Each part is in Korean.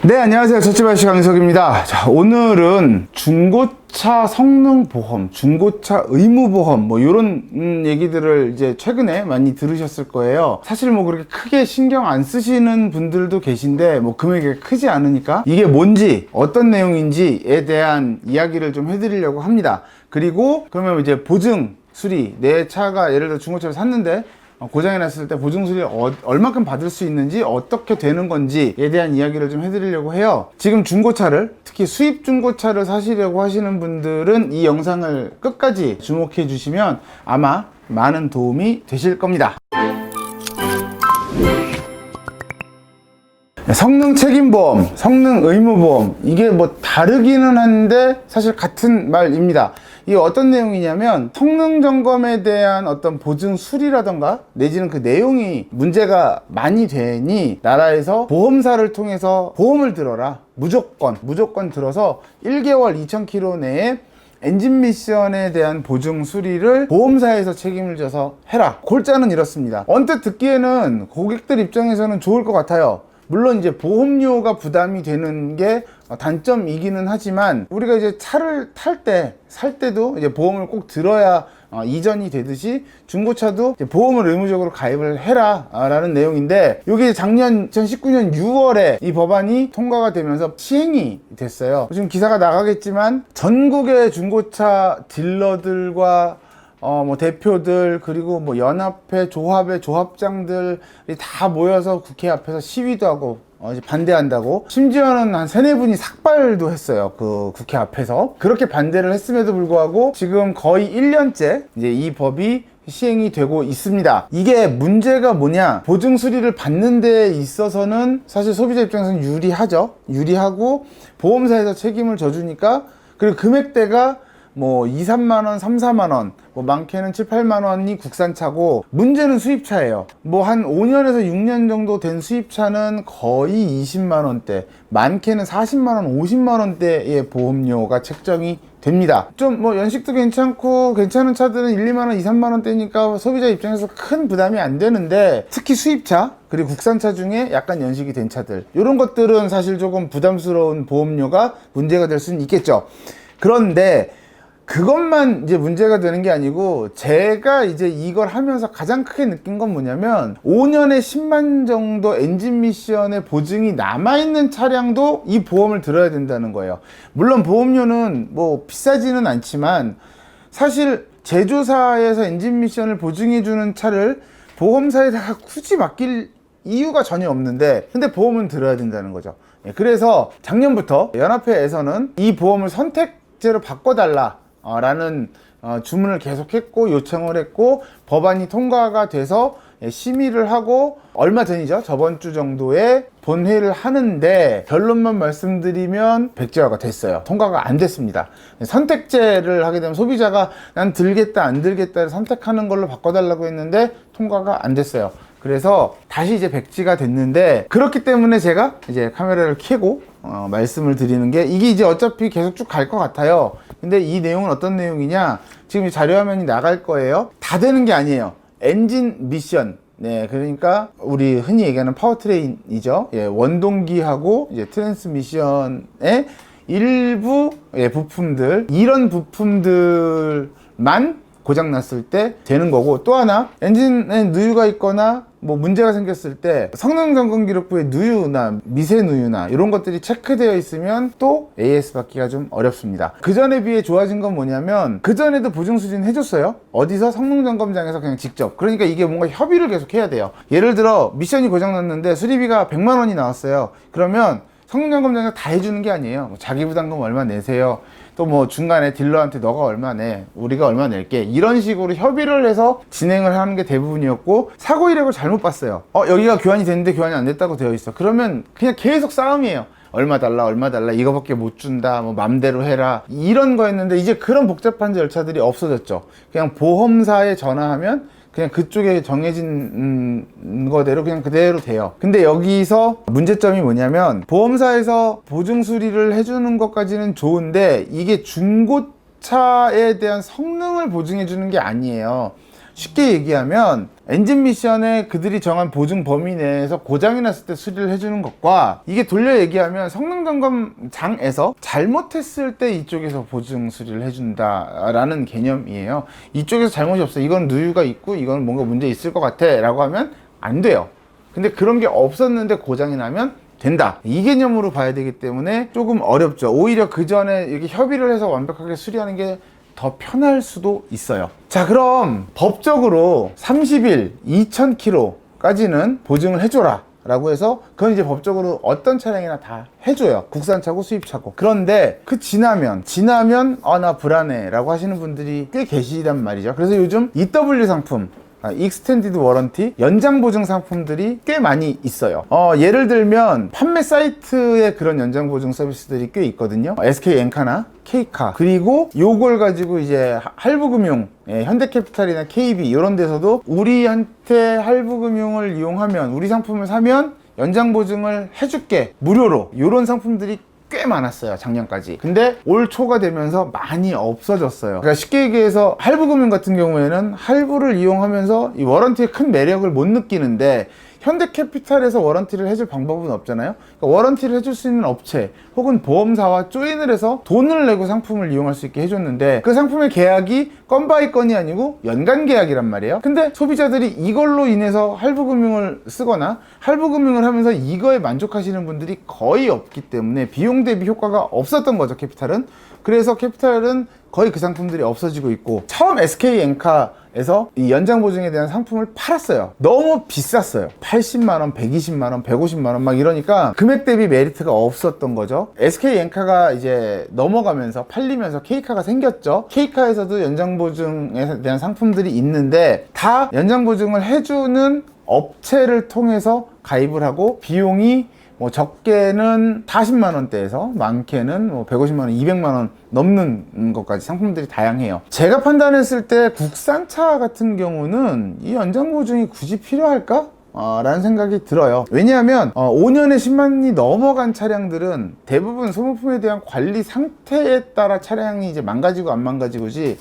네, 안녕하세요. 첫집 아저씨 강석입니다. 자, 오늘은 중고차 성능보험, 중고차 의무보험, 뭐, 요런, 얘기들을 이제 최근에 많이 들으셨을 거예요. 사실 뭐 그렇게 크게 신경 안 쓰시는 분들도 계신데, 뭐, 금액이 크지 않으니까, 이게 뭔지, 어떤 내용인지에 대한 이야기를 좀 해드리려고 합니다. 그리고, 그러면 이제 보증, 수리, 내 차가 예를 들어 중고차를 샀는데, 고장이 났을 때 보증 수리를 얼마큼 받을 수 있는지, 어떻게 되는 건지에 대한 이야기를 좀 해드리려고 해요. 지금 중고차를, 특히 수입 중고차를 사시려고 하시는 분들은 이 영상을 끝까지 주목해 주시면 아마 많은 도움이 되실 겁니다. 성능 책임보험, 성능 의무보험, 이게 뭐 다르기는 한데 사실 같은 말입니다. 이게 어떤 내용이냐면 성능 점검에 대한 어떤 보증 수리라던가 내지는 그 내용이 문제가 많이 되니 나라에서 보험사를 통해서 보험을 들어라. 무조건 들어서 1개월 2,000km 내에 엔진 미션에 대한 보증 수리를 보험사에서 책임을 져서 해라. 골자는 이렇습니다. 언뜻 듣기에는 고객들 입장에서는 좋을 것 같아요. 물론 이제 보험료가 부담이 되는 게 단점이기는 하지만 우리가 이제 차를 살 때도 이제 보험을 꼭 들어야 이전이 되듯이 중고차도 이제 보험을 의무적으로 가입을 해라 라는 내용인데, 이게 작년 2019년 6월에 이 법안이 통과가 되면서 시행이 됐어요. 지금 기사가 나가겠지만 전국의 중고차 딜러들과 뭐 대표들, 그리고 뭐 연합회, 조합의 조합장들이 다 모여서 국회 앞에서 시위도 하고 이제 반대한다고, 심지어는 한 3-4분이 삭발도 했어요. 그 국회 앞에서. 그렇게 반대를 했음에도 불구하고 지금 거의 1년째 이제 이 법이 시행이 되고 있습니다. 이게 문제가 뭐냐? 보증 수리를 받는 데 있어서는 사실 소비자 입장에서는 유리하죠. 유리하고 보험사에서 책임을 져주니까, 그리고 금액대가 뭐 2-3만원, 3-4만원, 뭐 많게는 7-8만원이 국산차고, 문제는 수입차예요. 뭐 한 5년에서 6년 정도 된 수입차는 거의 20만원대, 많게는 40만원, 50만원대의 보험료가 책정이 됩니다. 좀 뭐 연식도 괜찮고 괜찮은 차들은 1-2만원, 2-3만원대니까 소비자 입장에서 큰 부담이 안 되는데, 특히 수입차 그리고 국산차 중에 약간 연식이 된 차들, 이런 것들은 사실 조금 부담스러운 보험료가 문제가 될 수는 있겠죠. 그런데 그것만 이제 문제가 되는 게 아니고, 제가 이제 이걸 하면서 가장 크게 느낀 건 뭐냐면, 5년에 10만 정도 엔진 미션의 보증이 남아있는 차량도 이 보험을 들어야 된다는 거예요. 물론 보험료는 뭐 비싸지는 않지만, 사실 제조사에서 엔진 미션을 보증해주는 차를 보험사에다가 굳이 맡길 이유가 전혀 없는데, 근데 보험은 들어야 된다는 거죠. 그래서 작년부터 연합회에서는 이 보험을 선택제로 바꿔달라 라는 주문을 계속했고 요청을 했고, 법안이 통과가 돼서 심의를 하고 얼마 전이죠, 저번 주 정도에 본회의를 하는데, 결론만 말씀드리면 백지화가 됐어요. 통과가 안 됐습니다. 선택제를 하게 되면 소비자가 난 들겠다 안 들겠다를 선택하는 걸로 바꿔달라고 했는데 통과가 안 됐어요. 그래서 다시 이제 백지가 됐는데, 그렇기 때문에 제가 이제 카메라를 켜고 말씀을 드리는 게, 이게 이제 어차피 계속 쭉 갈 것 같아요. 근데 이 내용은 어떤 내용이냐, 지금 자료 화면이 나갈 거예요. 다 되는 게 아니에요. 엔진 미션, 네, 그러니까 우리 흔히 얘기하는 파워트레인이죠. 예, 원동기하고 이제 트랜스미션의 일부 부품들, 이런 부품들만 고장 났을 때 되는 거고, 또 하나 엔진에 누유가 있거나 뭐 문제가 생겼을 때 성능 점검 기록부에 누유나 미세 누유나 이런 것들이 체크되어 있으면 또 AS 받기가 좀 어렵습니다. 그 전에 비해 좋아진 건 뭐냐면, 그 전에도 보증 수리는 해줬어요. 어디서? 성능 점검장에서 그냥 직접. 그러니까 이게 뭔가 협의를 계속 해야 돼요. 예를 들어 미션이 고장 났는데 수리비가 100만 원이 나왔어요. 그러면 성능 점검장에서 다 해주는 게 아니에요. 자기 부담금 얼마 내세요, 또 뭐 중간에 딜러한테 너가 얼마 내, 우리가 얼마 낼게, 이런 식으로 협의를 해서 진행을 하는 게 대부분이었고, 사고 이력을 잘못 봤어요. 여기가 교환이 됐는데 교환이 안 됐다고 되어 있어. 그러면 그냥 계속 싸움이에요. 얼마 달라 이거밖에 못 준다, 뭐 맘대로 해라, 이런 거였는데, 이제 그런 복잡한 절차들이 없어졌죠. 그냥 보험사에 전화하면 그냥 그쪽에 정해진 거대로 그냥 그대로 돼요. 근데 여기서 문제점이 뭐냐면, 보험사에서 보증 수리를 해주는 것까지는 좋은데, 이게 중고차에 대한 성능을 보증해 주는 게 아니에요. 쉽게 얘기하면 엔진 미션에 그들이 정한 보증 범위 내에서 고장이 났을 때 수리를 해주는 것과, 이게 돌려 얘기하면 성능점검장에서 잘못했을 때 이쪽에서 보증 수리를 해준다 라는 개념이에요. 이쪽에서 잘못이 없어, 이건 누유가 있고 이건 뭔가 문제 있을 것 같아 라고 하면 안 돼요. 근데 그런 게 없었는데 고장이 나면 된다, 이 개념으로 봐야 되기 때문에 조금 어렵죠. 오히려 그 전에 이렇게 협의를 해서 완벽하게 수리하는 게 더 편할 수도 있어요. 자, 그럼 법적으로 30일 2000km까지는 보증을 해줘라 라고 해서, 그건 이제 법적으로 어떤 차량이나 다 해줘요. 국산차고 수입차고. 그런데 그 지나면 나 불안해 라고 하시는 분들이 꽤 계시단 말이죠. 그래서 요즘 EW 상품, 익스텐디드 워런티, 연장 보증 상품들이 꽤 많이 있어요. 예를 들면 판매 사이트에 그런 연장 보증 서비스들이 꽤 있거든요. SK 엔카나 K카, 그리고 요걸 가지고 이제 할부금융, 현대캐피탈이나 KB 이런 데서도 우리한테 할부금융을 이용하면, 우리 상품을 사면 연장 보증을 해줄게 무료로, 이런 상품들이 꽤 많았어요, 작년까지. 근데 올 초가 되면서 많이 없어졌어요. 그러니까 쉽게 얘기해서 할부금융 같은 경우에는 할부를 이용하면서 이 워런티의 큰 매력을 못 느끼는데, 현대캐피탈에서 워런티를 해줄 방법은 없잖아요. 그러니까 워런티를 해줄 수 있는 업체 혹은 보험사와 조인을 해서 돈을 내고 상품을 이용할 수 있게 해줬는데, 그 상품의 계약이 건바이 건이 아니고 연간 계약이란 말이에요. 근데 소비자들이 이걸로 인해서 할부금융을 쓰거나 할부금융을 하면서 이거에 만족하시는 분들이 거의 없기 때문에 비용 대비 효과가 없었던 거죠, 캐피탈은. 그래서 캐피탈은 거의 그 상품들이 없어지고 있고, 처음 SK 엔카에서 이 연장 보증에 대한 상품을 팔았어요. 너무 비쌌어요. 80만원, 120만원, 150만원 막 이러니까 금액 대비 메리트가 없었던 거죠. SK 엔카가 이제 넘어가면서 팔리면서 K카가 생겼죠. K카에서도 연장 보증에 대한 상품들이 있는데, 다 연장 보증을 해주는 업체를 통해서 가입을 하고, 비용이 뭐 적게는 40만원대에서 많게는 뭐 150만원, 200만원 넘는 것까지 상품들이 다양해요. 제가 판단했을 때 국산차 같은 경우는 이 연장 보증이 굳이 필요할까? 라는 생각이 들어요. 왜냐하면 5년에 10만이 넘어간 차량들은 대부분 소모품에 대한 관리 상태에 따라 차량이 이제 망가지고 안 망가지고지,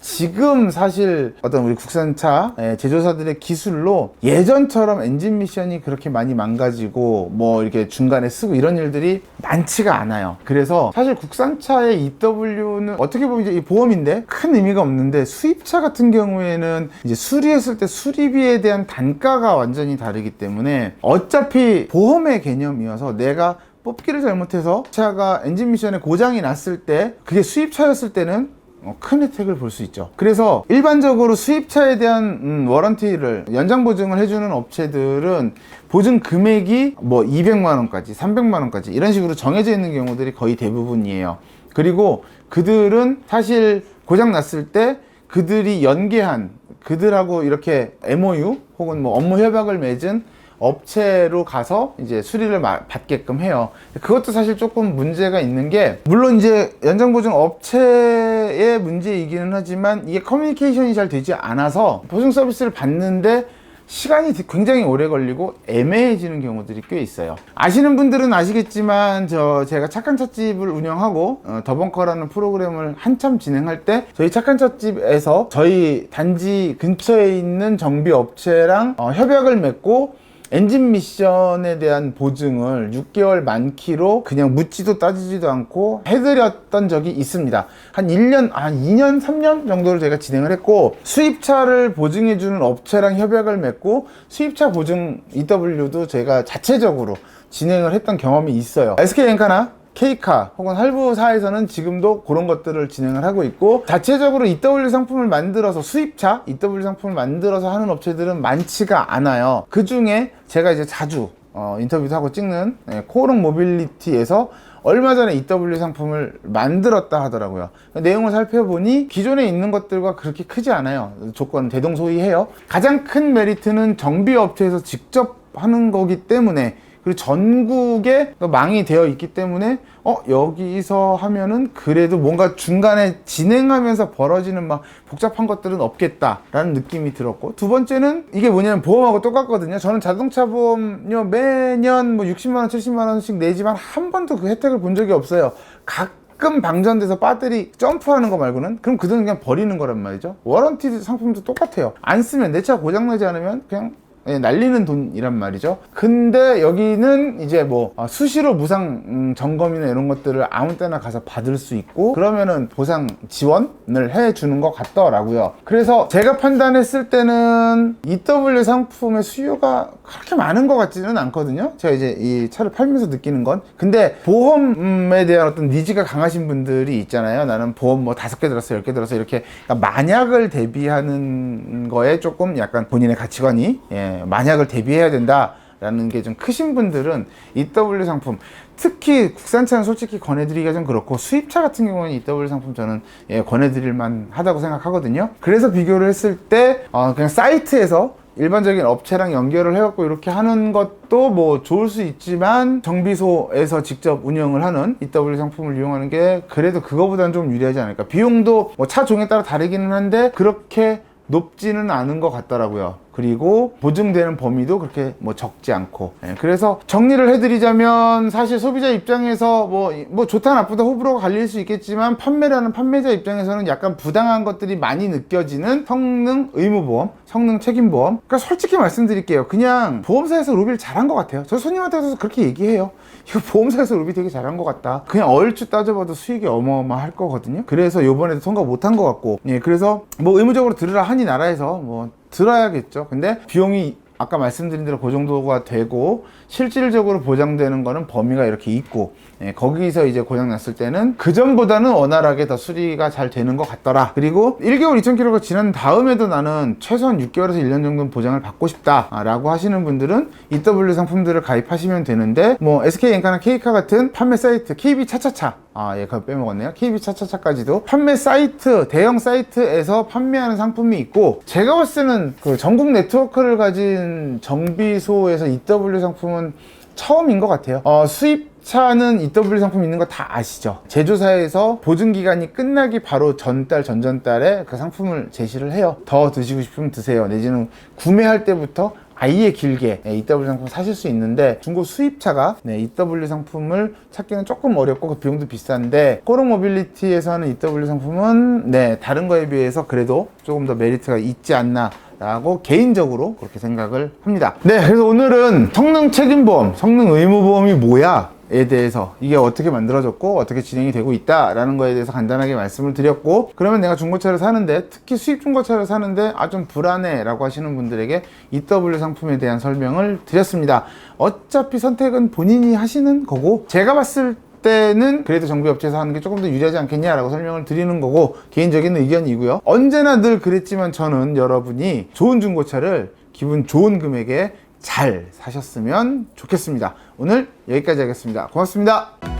지금 사실 어떤 우리 국산차 제조사들의 기술로 예전처럼 엔진 미션이 그렇게 많이 망가지고 뭐 이렇게 중간에 쓰고 이런 일들이 많지가 않아요. 그래서 사실 국산차의 EW는 어떻게 보면 이제 이 보험인데 큰 의미가 없는데, 수입차 같은 경우에는 이제 수리했을 때 수리비에 대한 단가가 완전히 다르기 때문에 어차피 보험의 개념이어서, 내가 뽑기를 잘못해서 차가 엔진 미션에 고장이 났을 때, 그게 수입차였을 때는 큰 혜택을 볼 수 있죠. 그래서 일반적으로 수입차에 대한 워런티를, 연장 보증을 해주는 업체들은 보증 금액이 뭐 200만원까지 300만원까지 이런 식으로 정해져 있는 경우들이 거의 대부분이에요. 그리고 그들은 사실 고장 났을 때 그들이 연계한, 그들하고 이렇게 MOU 혹은 뭐 업무 협약을 맺은 업체로 가서 이제 수리를 받게끔 해요. 그것도 사실 조금 문제가 있는 게, 물론 이제 연장보증 업체의 문제이기는 하지만 이게 커뮤니케이션이 잘 되지 않아서 보증 서비스를 받는데 시간이 굉장히 오래 걸리고 애매해지는 경우들이 꽤 있어요. 아시는 분들은 아시겠지만, 제가 착한 찻집을 운영하고 더벙커라는 프로그램을 한참 진행할 때, 저희 착한 찻집에서 저희 단지 근처에 있는 정비 업체랑 협약을 맺고 엔진 미션에 대한 보증을 6개월 만키로 그냥 묻지도 따지지도 않고 해드렸던 적이 있습니다. 한 2년, 3년 정도를 제가 진행을 했고, 수입차를 보증해주는 업체랑 협약을 맺고 수입차 보증 EW도 제가 자체적으로 진행을 했던 경험이 있어요. SK 엔카나 K카 혹은 할부사에서는 지금도 그런 것들을 진행을 하고 있고, 자체적으로 EW 상품을 만들어서, 수입차 EW 상품을 만들어서 하는 업체들은 많지가 않아요. 그 중에 제가 이제 자주 인터뷰도 하고 찍는 코오롱 모빌리티에서 얼마 전에 EW 상품을 만들었다 하더라고요. 내용을 살펴보니 기존에 있는 것들과 그렇게 크지 않아요. 조건은 대동소이해요. 가장 큰 메리트는 정비업체에서 직접 하는 거기 때문에, 그리고 전국에 망이 되어 있기 때문에 여기서 하면은 그래도 뭔가 중간에 진행하면서 벌어지는 막 복잡한 것들은 없겠다라는 느낌이 들었고, 두 번째는 이게 뭐냐면 보험하고 똑같거든요. 저는 자동차 보험료 매년 뭐 60만원 70만원씩 내지만 한 번도 그 혜택을 본 적이 없어요. 가끔 방전돼서 배터리 점프하는 거 말고는 그럼 그 돈은 그냥 버리는 거란 말이죠. 워런티 상품도 똑같아요. 안 쓰면 내 차 고장나지 않으면 그냥 날리는 돈이란 말이죠. 근데 여기는 이제 뭐 수시로 무상 점검이나 이런 것들을 아무 때나 가서 받을 수 있고 그러면은 보상 지원을 해주는 것 같더라고요. 그래서 제가 판단했을 때는 EW 상품의 수요가 그렇게 많은 것 같지는 않거든요. 제가 이제 이 차를 팔면서 느끼는 건. 근데 보험에 대한 어떤 니즈가 강하신 분들이 있잖아요. 나는 보험 뭐 5개 들었어, 10개 들었어 이렇게. 그러니까 만약을 대비하는 거에 조금 약간 본인의 가치관이 만약을 대비해야 된다라는 게 좀 크신 분들은 EW 상품, 특히 국산차는 솔직히 권해드리기가 좀 그렇고 수입차 같은 경우는 EW 상품 저는 권해드릴만 하다고 생각하거든요. 그래서 비교를 했을 때 그냥 사이트에서 일반적인 업체랑 연결을 해갖고 이렇게 하는 것도 뭐 좋을 수 있지만 정비소에서 직접 운영을 하는 EW 상품을 이용하는 게 그래도 그거보다는 좀 유리하지 않을까. 비용도 뭐 차 종에 따라 다르기는 한데 그렇게 높지는 않은 것 같더라고요. 그리고 보증되는 범위도 그렇게 뭐 적지 않고. 그래서 정리를 해드리자면 사실 소비자 입장에서 뭐 좋다 나쁘다 호불호가 갈릴 수 있겠지만 판매라는 판매자 입장에서는 약간 부당한 것들이 많이 느껴지는 성능 의무보험, 성능 책임보험. 그러니까 솔직히 말씀드릴게요. 그냥 보험사에서 로비를 잘한 것 같아요. 저 손님한테도 그렇게 얘기해요. 이거 보험사에서 로비 되게 잘한 것 같다. 그냥 얼추 따져봐도 수익이 어마어마할 거거든요. 그래서 요번에도 통과 못한 것 같고. 그래서 뭐 의무적으로 들으라 하니 나라에서 뭐 들어야겠죠. 근데 비용이 아까 말씀드린 대로 그 정도가 되고 실질적으로 보장되는 거는 범위가 이렇게 있고 거기서 이제 고장 났을 때는 그전보다는 원활하게 더 수리가 잘 되는 것 같더라. 그리고 1개월 2,000km가 지난 다음에도 나는 최소한 6개월에서 1년 정도는 보장을 받고 싶다 라고 하시는 분들은 EW 상품들을 가입하시면 되는데 뭐 SK엔카나 K카 같은 판매 사이트 KB차차차 그거 빼먹었네요. KB차차차까지도 판매 사이트, 대형 사이트에서 판매하는 상품이 있고 제가 봤을 때는 그 전국 네트워크를 가진 정비소에서 EW 상품은 처음인 것 같아요. 수입차는 EW 상품 있는 거 다 아시죠? 제조사에서 보증기간이 끝나기 바로 전달, 전전달에 그 상품을 제시를 해요. 더 드시고 싶으면 드세요. 내지는 구매할 때부터 아예 길게 EW 상품 사실 수 있는데 중고 수입차가 EW 상품을 찾기는 조금 어렵고 그 비용도 비싼데 코로 모빌리티에서 하는 EW 상품은 다른 거에 비해서 그래도 조금 더 메리트가 있지 않나 라고 개인적으로 그렇게 생각을 합니다. 그래서 오늘은 성능 책임보험, 성능 의무보험이 뭐야? 에 대해서 이게 어떻게 만들어졌고 어떻게 진행이 되고 있다 라는 거에 대해서 간단하게 말씀을 드렸고 그러면 내가 중고차를 사는데 특히 수입 중고차를 사는데 좀 불안해 라고 하시는 분들에게 EW 상품에 대한 설명을 드렸습니다. 어차피 선택은 본인이 하시는 거고 제가 봤을 때는 그래도 정비업체에서 하는 게 조금 더 유리하지 않겠냐라고 설명을 드리는 거고 개인적인 의견이고요. 언제나 늘 그랬지만 저는 여러분이 좋은 중고차를 기분 좋은 금액에 잘 사셨으면 좋겠습니다. 오늘 여기까지 하겠습니다. 고맙습니다.